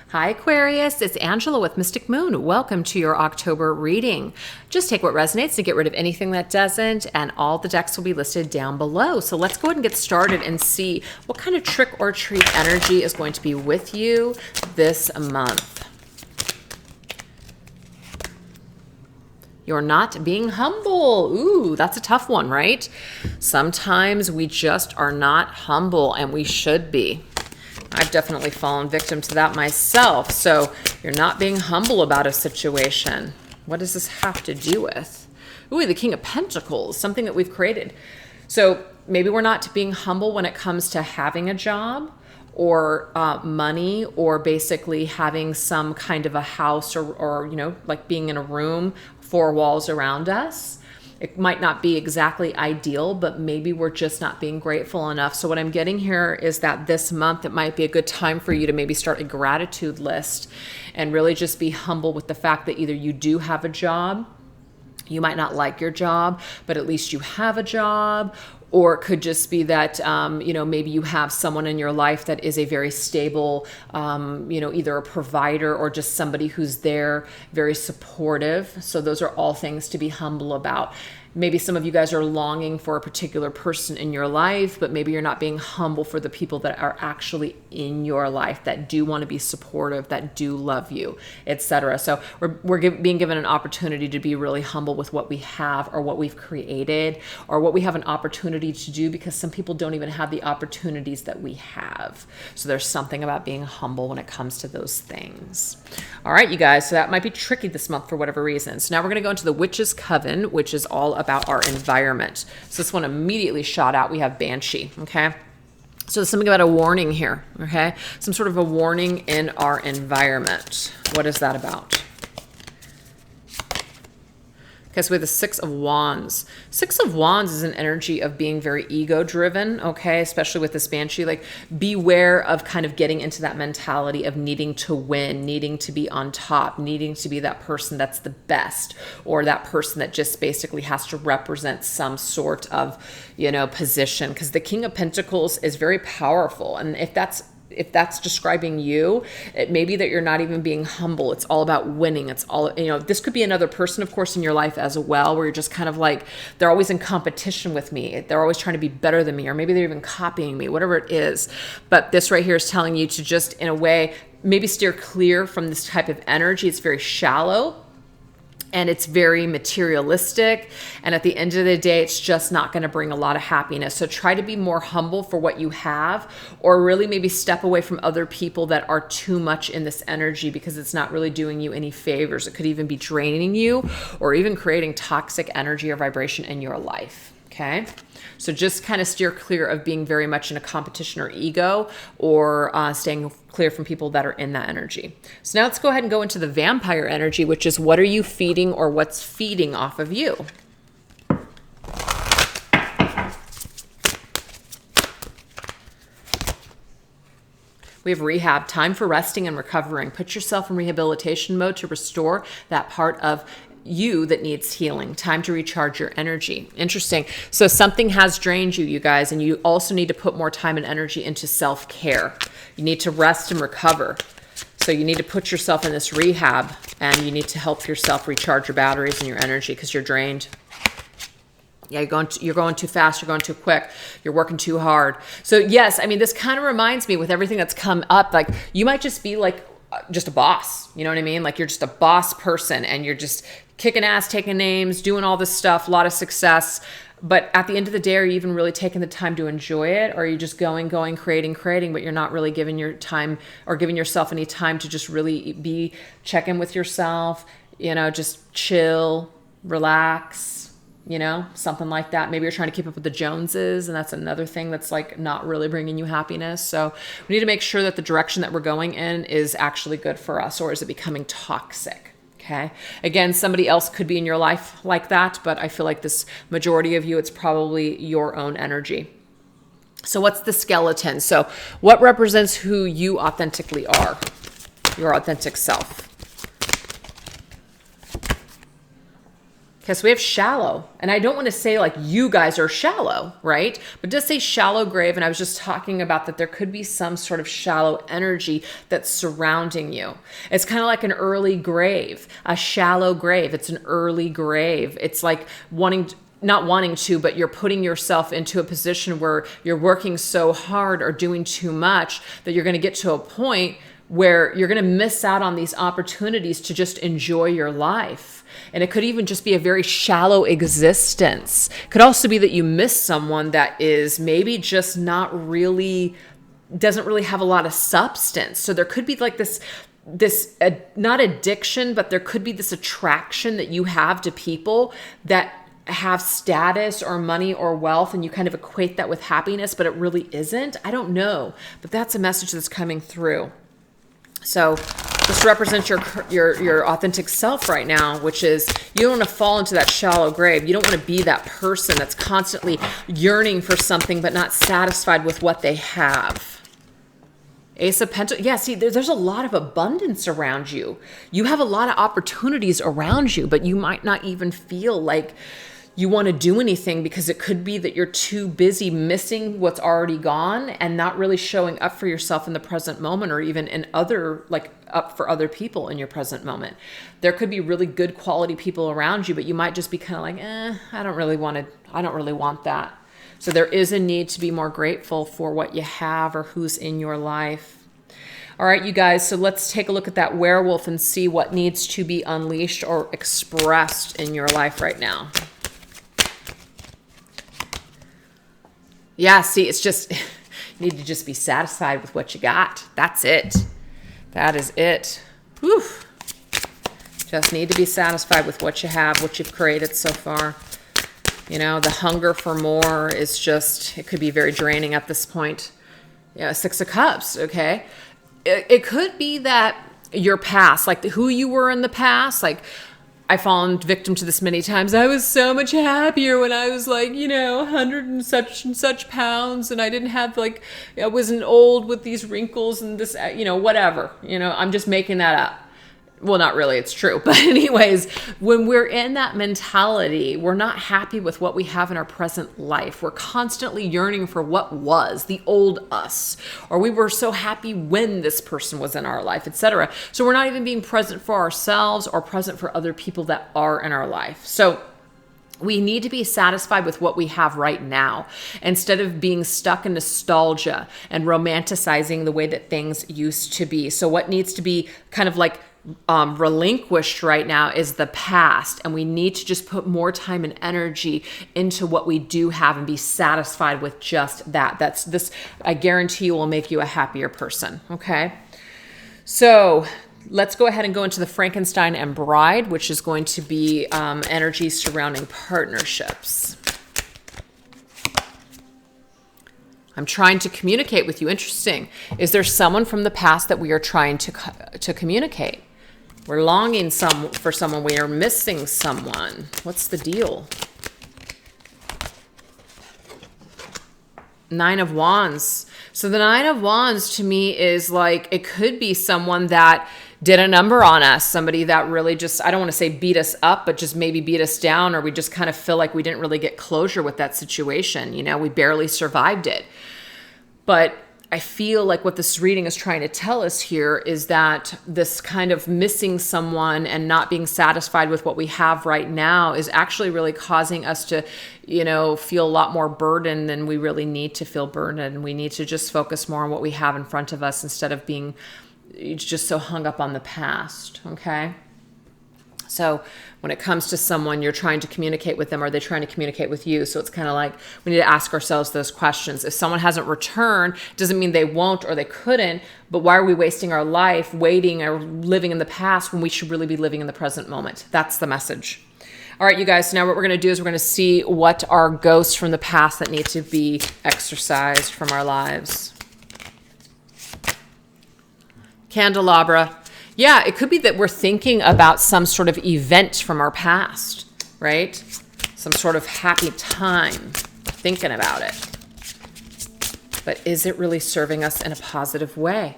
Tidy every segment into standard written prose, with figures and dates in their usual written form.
Hi Aquarius, it's Angela with Mystic Moon. Welcome to your October reading. Just take what resonates and get rid of anything that doesn't, and all the decks will be listed down below. So let's go ahead and get started and see what kind of trick or treat energy is going to be with you this month. You're not being humble. Ooh, that's a tough one, right? Sometimes we just are not humble, and we should be. I've definitely fallen victim to that myself. So you're not being humble about a situation. What does this have to do with? Ooh, the King of Pentacles, something that we've created. So maybe we're not being humble when it comes to having a job or money, or basically having some kind of a house, or you know, like being in a room, four walls around us. It might not be exactly ideal, but maybe we're just not being grateful enough. So what I'm getting here is that this month, it might be a good time for you to maybe start a gratitude list and really just be humble with the fact that either you do have a job, you might not like your job, but at least you have a job. Or it could just be that, you know, maybe you have someone in your life that is a very stable, you know, either a provider or just somebody who's there, very supportive. So those are all things to be humble about. Maybe some of you guys are longing for a particular person in your life, but maybe you're not being humble for the people that are actually in your life, that do want to be supportive, that do love you, etc. So we're being given an opportunity to be really humble with what we have, or what we've created, or what we have an opportunity to do, because some people don't even have the opportunities that we have. So there's something about being humble when it comes to those things. All right, you guys, so that might be tricky this month for whatever reason. So now we're going to go into the Witch's Coven, which is all about our environment. So this one immediately shot out. We have Banshee, okay? So there's something about a warning here, okay? Some sort of a warning in our environment. What is that about? Okay, so we have the Six of Wands. Six of Wands is an energy of being very ego-driven, okay? Especially with this Banshee. Like, beware of kind of getting into that mentality of needing to win, needing to be on top, needing to be that person that's the best, or that person that just basically has to represent some sort of, you know, position. Because the King of Pentacles is very powerful. And if that's describing you, it may be that you're not even being humble. It's all about winning. It's all, you know, this could be another person, of course, in your life as well, where you're just kind of like, they're always in competition with me. They're always trying to be better than me, or maybe they're even copying me, whatever it is. But this right here is telling you to just, in a way, maybe steer clear from this type of energy. It's very shallow. And it's very materialistic. And at the end of the day, it's just not going to bring a lot of happiness. So try to be more humble for what you have, or really maybe step away from other people that are too much in this energy, because it's not really doing you any favors. It could even be draining you, or even creating toxic energy or vibration in your life. Okay, so just kind of steer clear of being very much in a competition or ego, or staying clear from people that are in that energy. So now let's go ahead and go into the vampire energy, which is what are you feeding, or what's feeding off of you? We have rehab, time for resting and recovering. Put yourself in rehabilitation mode to restore that part of you that needs healing. Time to recharge your energy. Interesting. So something has drained you, you guys, and you also need to put more time and energy into self-care. You need to rest and recover. So you need to put yourself in this rehab, and you need to help yourself recharge your batteries and your energy, because you're drained. Yeah, you're going too fast, you're going too quick, you're working too hard. So yes, I mean, this kind of reminds me with everything that's come up, like you might just be like just a boss, you know what I mean? Like you're just a boss person, and you're just kicking ass, taking names, doing all this stuff, a lot of success. But at the end of the day, are you even really taking the time to enjoy it? Or are you just going, creating, but you're not really giving your time, or giving yourself any time to just really check in with yourself, you know, just chill, relax, you know, something like that. Maybe you're trying to keep up with the Joneses, and that's another thing that's like not really bringing you happiness. So we need to make sure that the direction that we're going in is actually good for us, or is it becoming toxic? Okay. Again, somebody else could be in your life like that, but I feel like this majority of you, it's probably your own energy. So what's the skeleton? So what represents who you authentically are? Your authentic self. Okay, so we have shallow. And I don't want to say like you guys are shallow, right? But it does say shallow grave. And I was just talking about that there could be some sort of shallow energy that's surrounding you. It's kind of like an early grave, a shallow grave. It's an early grave. It's like not wanting to, but you're putting yourself into a position where you're working so hard or doing too much that you're going to get to a point where you're going to miss out on these opportunities to just enjoy your life. And it could even just be a very shallow existence. Could also be that you miss someone that is maybe just not really, doesn't really have a lot of substance. So there could be like this not addiction, but there could be this attraction that you have to people that have status or money or wealth, and you kind of equate that with happiness, but it really isn't. I don't know, but that's a message that's coming through. So this represents your authentic self right now, which is you don't want to fall into that shallow grave. You don't want to be that person that's constantly yearning for something but not satisfied with what they have. Ace of Pentacles. Yeah, see, there's a lot of abundance around you. You have a lot of opportunities around you, but you might not even feel like you want to do anything because it could be that you're too busy missing what's already gone and not really showing up for yourself in the present moment, or even in up for other people in your present moment. There could be really good quality people around you, but you might just be kind of like, I don't really want that. So there is a need to be more grateful for what you have or who's in your life. All right, you guys, so let's take a look at that werewolf and see what needs to be unleashed or expressed in your life right now. Yeah, see, it's just, you need to just be satisfied with what you got. That's it. That is it. Whew. Just need to be satisfied with what you have, what you've created so far. You know, the hunger for more is just, it could be very draining at this point. Yeah, Six of Cups, okay? It could be that your past, like who you were in the past, like, I've fallen victim to this many times. I was so much happier when I was like, 100 and such pounds, and I didn't have I wasn't old with these wrinkles and this, whatever. I'm just making that up. Well, not really, it's true. But anyways, when we're in that mentality, we're not happy with what we have in our present life. We're constantly yearning for what was, the old us, or we were so happy when this person was in our life, etc. So we're not even being present for ourselves or present for other people that are in our life. So we need to be satisfied with what we have right now instead of being stuck in nostalgia and romanticizing the way that things used to be. So what needs to be kind of relinquished right now is the past, and we need to just put more time and energy into what we do have and be satisfied with just that. This I guarantee will make you a happier person. Okay, so let's go ahead and go into the Frankenstein and Bride, which is going to be energy surrounding partnerships. I'm trying to communicate with you. Interesting. Is there someone from the past that we are trying to communicate? We're longing for someone. We are missing someone. What's the deal? Nine of Wands. So the Nine of Wands to me is like, it could be someone that did a number on us. Somebody that really just, I don't want to say beat us up, but just maybe beat us down, or we just kind of feel like we didn't really get closure with that situation. We barely survived it. But I feel like what this reading is trying to tell us here is that this kind of missing someone and not being satisfied with what we have right now is actually really causing us to, feel a lot more burdened than we really need to feel burdened. We need to just focus more on what we have in front of us instead of being just so hung up on the past. Okay. So when it comes to someone, you're trying to communicate with them, or they're trying to communicate with you. So it's kind of like we need to ask ourselves those questions. If someone hasn't returned, it doesn't mean they won't or they couldn't, but why are we wasting our life waiting or living in the past when we should really be living in the present moment? That's the message. All right, you guys, so now what we're going to do is we're going to see what are ghosts from the past that need to be exorcised from our lives. Candelabra. Yeah, it could be that we're thinking about some sort of event from our past, right? Some sort of happy time, thinking about it. But is it really serving us in a positive way?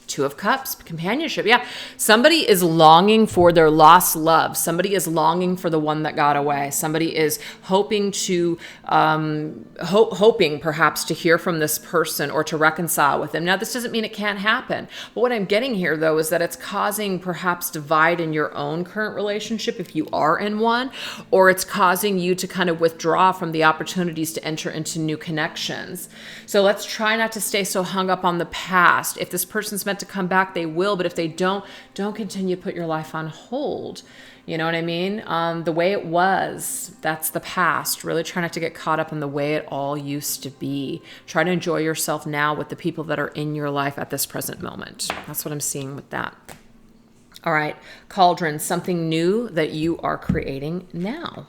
Two of Cups, companionship. Yeah. Somebody is longing for their lost love. Somebody is longing for the one that got away. Somebody is hoping to, hoping perhaps to hear from this person or to reconcile with them. Now, this doesn't mean it can't happen. But what I'm getting here, though, is that it's causing perhaps divide in your own current relationship if you are in one, or it's causing you to kind of withdraw from the opportunities to enter into new connections. So let's try not to stay so hung up on the past. If this person's meant to come back, they will. But if they don't continue to put your life on hold. You know what I mean? The way it was, that's the past. Really try not to get caught up in the way it all used to be. Try to enjoy yourself now with the people that are in your life at this present moment. That's what I'm seeing with that. All right, Cauldron, something new that you are creating now.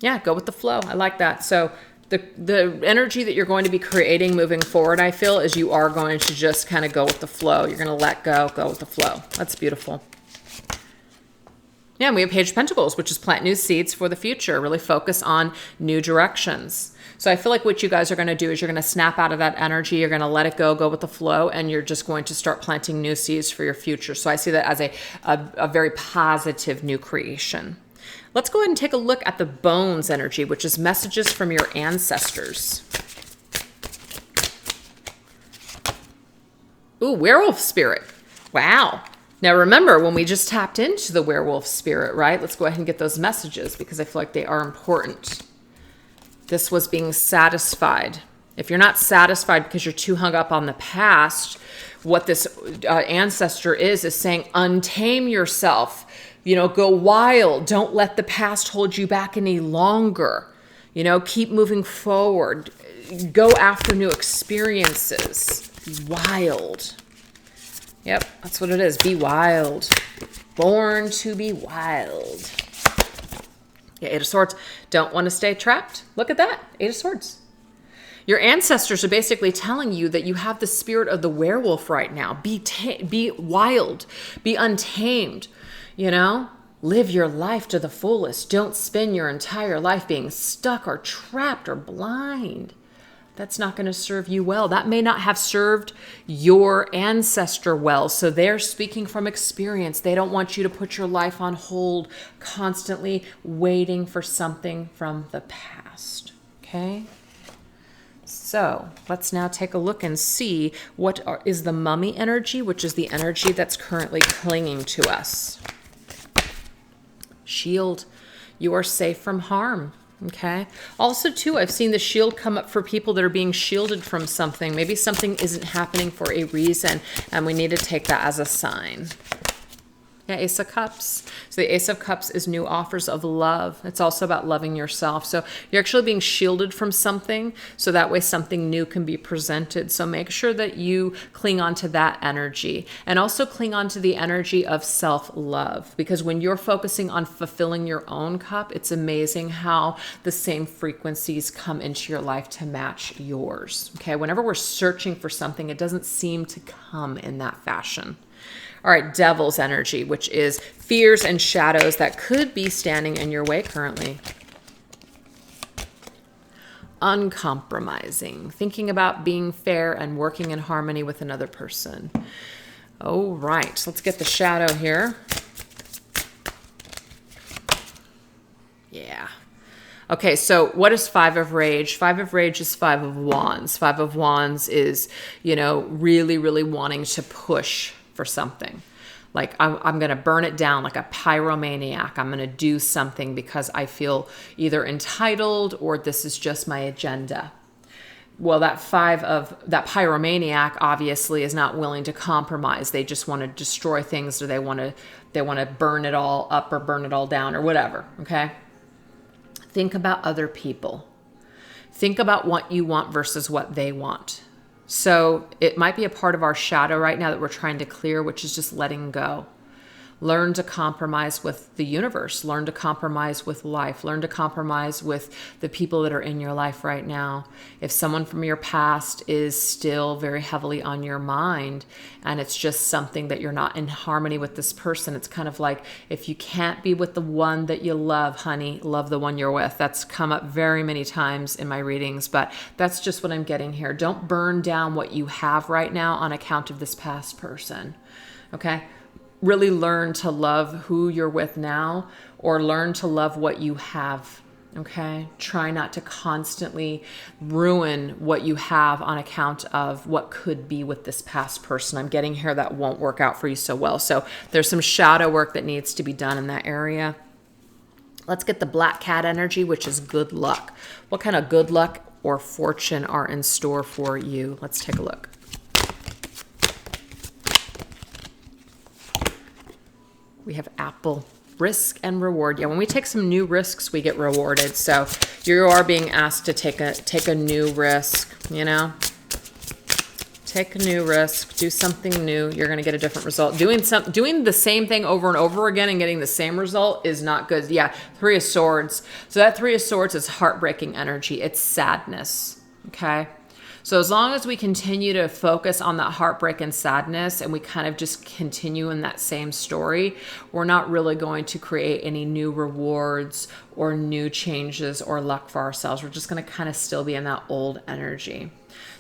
Yeah, go with the flow. I like that. So the energy that you're going to be creating moving forward, I feel, is you are going to just kind of go with the flow. You're going to let go with the flow. That's beautiful. Yeah, and we have Page of Pentacles, which is plant new seeds for the future. Really focus on new directions. So I feel like what you guys are going to do is you're going to snap out of that energy. You're going to let it go with the flow, and you're just going to start planting new seeds for your future. So I see that as a very positive new creation. Let's go ahead and take a look at the Bones energy, which is messages from your ancestors. Ooh, werewolf spirit. Wow. Now remember, when we just tapped into the werewolf spirit, right? Let's go ahead and get those messages because I feel like they are important. This was being satisfied. If you're not satisfied because you're too hung up on the past, what this ancestor is saying, untame yourself. You know, go wild. Don't let the past hold you back any longer. You know, keep moving forward. Go after new experiences. Be wild. Yep, that's what it is. Be wild. Born to be wild. Yeah, Eight of Swords. Don't want to stay trapped. Look at that. Eight of Swords. Your ancestors are basically telling you that you have the spirit of the werewolf right now. Be wild. Be untamed. You know, live your life to the fullest. Don't spend your entire life being stuck or trapped or blind. That's not going to serve you well. That may not have served your ancestor well. So they're speaking from experience. They don't want you to put your life on hold, constantly waiting for something from the past. Okay? So let's now take a look and see what is the Mummy energy, which is the energy that's currently clinging to us. Shield, you are safe from harm. Okay. Also, too, I've seen the shield come up for people that are being shielded from something. Maybe something isn't happening for a reason, and we need to take that as a sign. Yeah, Ace of Cups. So the Ace of Cups is new offers of love. It's also about loving yourself. So you're actually being shielded from something, so that way something new can be presented. So make sure that you cling on to that energy, and also cling on to the energy of self-love, because when you're focusing on fulfilling your own cup, it's amazing how the same frequencies come into your life to match yours. Okay, whenever we're searching for something, it doesn't seem to come in that fashion. All right, Devil's energy, which is fears and shadows that could be standing in your way currently. Uncompromising, thinking about being fair and working in harmony with another person. All right, let's get the shadow here. Yeah. Okay, so what is Five of Rage? Five of Rage is Five of Wands. Five of Wands is, you know, really, really wanting to push for something. Like I'm going to burn it down like a pyromaniac. I'm going to do something because I feel either entitled or this is just my agenda. Well, that pyromaniac obviously is not willing to compromise. They just want to destroy things, or they want to burn it all up or burn it all down or whatever. Okay. Think about other people. Think about what you want versus what they want. So it might be a part of our shadow right now that we're trying to clear, which is just letting go. Learn to compromise with the universe. Learn to compromise with life. Learn to compromise with the people that are in your life right now. If someone from your past is still very heavily on your mind and it's just something that you're not in harmony with this person, it's kind of like, if you can't be with the one that you love, honey, love the one you're with. That's come up very many times in my readings, but that's just what I'm getting here. Don't burn down what you have right now on account of this past person. Okay? Really learn to love who you're with now, or learn to love what you have. Okay? Try not to constantly ruin what you have on account of what could be with this past person. I'm getting here that won't work out for you so well. So there's some shadow work that needs to be done in that area. Let's get the black cat energy, which is good luck. What kind of good luck or fortune are in store for you? Let's take a look. We have apple, risk and reward. Yeah, when we take some new risks, we get rewarded. So you are being asked to take a new risk, you know? Take a new risk, do something new. You're going to get a different result. Doing the same thing over and over again and getting the same result is not good. Yeah, Three of Swords. So that Three of Swords is heartbreaking energy. It's sadness, okay? So as long as we continue to focus on that heartbreak and sadness and we kind of just continue in that same story, we're not really going to create any new rewards or new changes or luck for ourselves. We're just going to kind of still be in that old energy.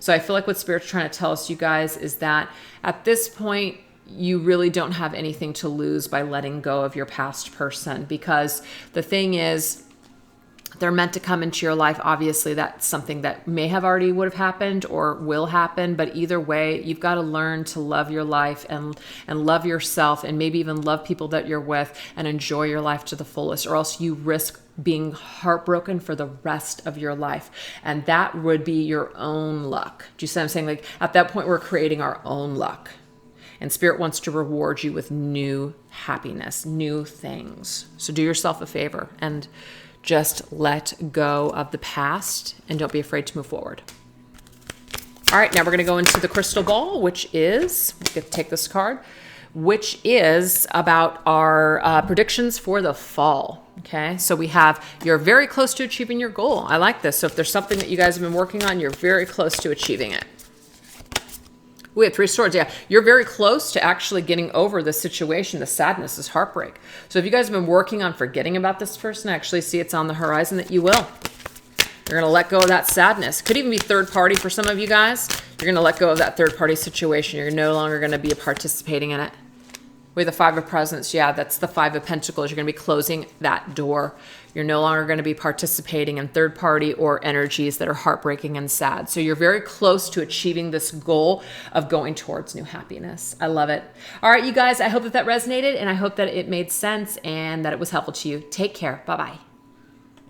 So I feel like what Spirit's trying to tell us, you guys, is that at this point, you really don't have anything to lose by letting go of your past person, because the thing is, they're meant to come into your life. Obviously, that's something that may have already would have happened or will happen. But either way, you've got to learn to love your life and love yourself, and maybe even love people that you're with, and enjoy your life to the fullest, or else you risk being heartbroken for the rest of your life. And that would be your own luck. Do you see what I'm saying? Like, at that point, we're creating our own luck. And Spirit wants to reward you with new happiness, new things. So do yourself a favor and just let go of the past and don't be afraid to move forward. All right, now we're going to go into the crystal ball, which is, we get to take this card, which is about our predictions for the fall. Okay, so we have, you're very close to achieving your goal. I like this. So if there's something that you guys have been working on, you're very close to achieving it. We have Three Swords. Yeah, you're very close to actually getting over the situation, the sadness, this heartbreak. So if you guys have been working on forgetting about this person, I actually see it's on the horizon that you will. You're going to let go of that sadness. Could even be third party for some of you guys. You're going to let go of that third party situation. You're no longer going to be participating in it. With the Five of Presents, yeah, that's the Five of Pentacles. You're going to be closing that door. You're no longer going to be participating in third party or energies that are heartbreaking and sad. So you're very close to achieving this goal of going towards new happiness. I love it. All right, you guys, I hope that resonated, and I hope that it made sense and that it was helpful to you. Take care. Bye-bye.